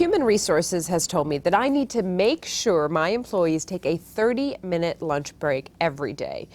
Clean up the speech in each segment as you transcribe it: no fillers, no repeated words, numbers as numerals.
Human Resources has told me that I need to make sure my employees take a 30-minute lunch break every day.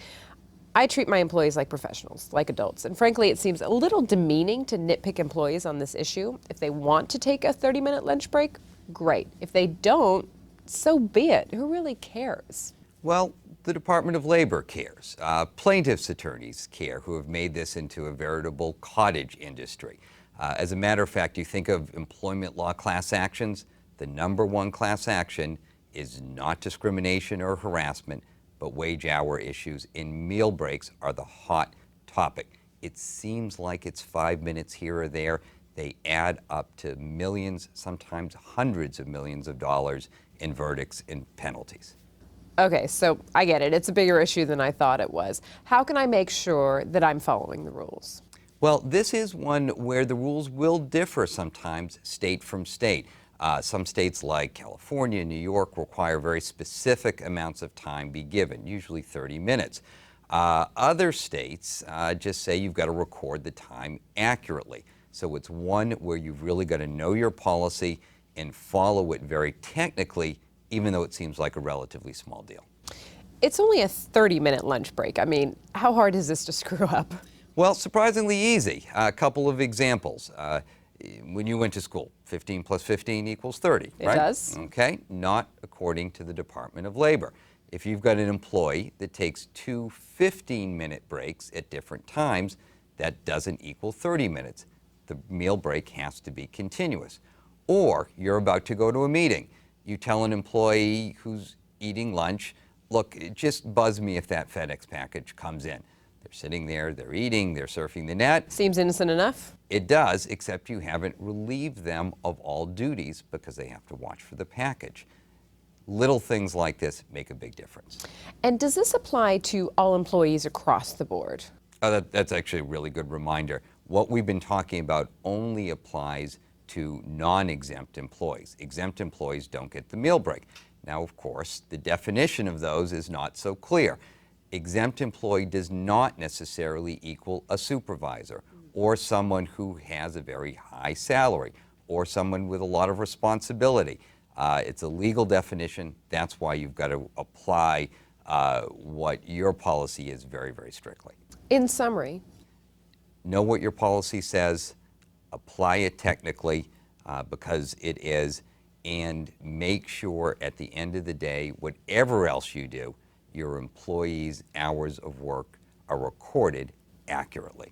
I treat my employees like professionals, like adults, and frankly, it seems a little demeaning to nitpick employees on this issue. If they want to take a 30-minute lunch break, great. If they don't, so be it. Who really cares? Well, the Department of Labor cares. Plaintiffs' attorneys care, who have made this into a veritable cottage industry. As a matter of fact, you think of employment law class actions, the #1 class action is not discrimination or harassment, but wage hour issues, and meal breaks are the hot topic. It seems like it's 5 minutes here or there. They add up to millions, sometimes hundreds of millions of dollars in verdicts and penalties. Okay, so I get it. It's a bigger issue than I thought it was. How can I make sure that I'm following the rules? Well, this is one where the rules will differ sometimes state from state. Some states like California and New York require very specific amounts of time be given, usually 30 minutes. Other states just say you've got to record the time accurately. So it's one where you've really got to know your policy and follow it very technically, even though it seems like a relatively small deal. It's only a 30-minute lunch break. I mean, how hard is this to screw up? Well, surprisingly easy. A couple of examples. When you went to school, 15 plus 15 equals 30, right? It does. Okay, not according to the Department of Labor. If you've got an employee that takes 2 15-minute breaks at different times, that doesn't equal 30 minutes. The meal break has to be continuous. Or you're about to go to a meeting. You tell an employee who's eating lunch, look, just buzz me if that FedEx package comes in. They're sitting there, they're eating, they're surfing the net. Seems innocent enough. It does, except you haven't relieved them of all duties because they have to watch for the package. Little things like this make a big difference. And does this apply to all employees across the board? That's actually a really good reminder. What we've been talking about only applies to non-exempt employees. Exempt employees don't get the meal break. Now, of course, the definition of those is not so clear. Exempt employee does not necessarily equal a supervisor or someone who has a very high salary or someone with a lot of responsibility. It's a legal definition. That's why you've got to apply what your policy is very, very strictly. In summary, know what your policy says, apply it technically because it is, and make sure at the end of the day, whatever else you do, your employees' hours of work are recorded accurately.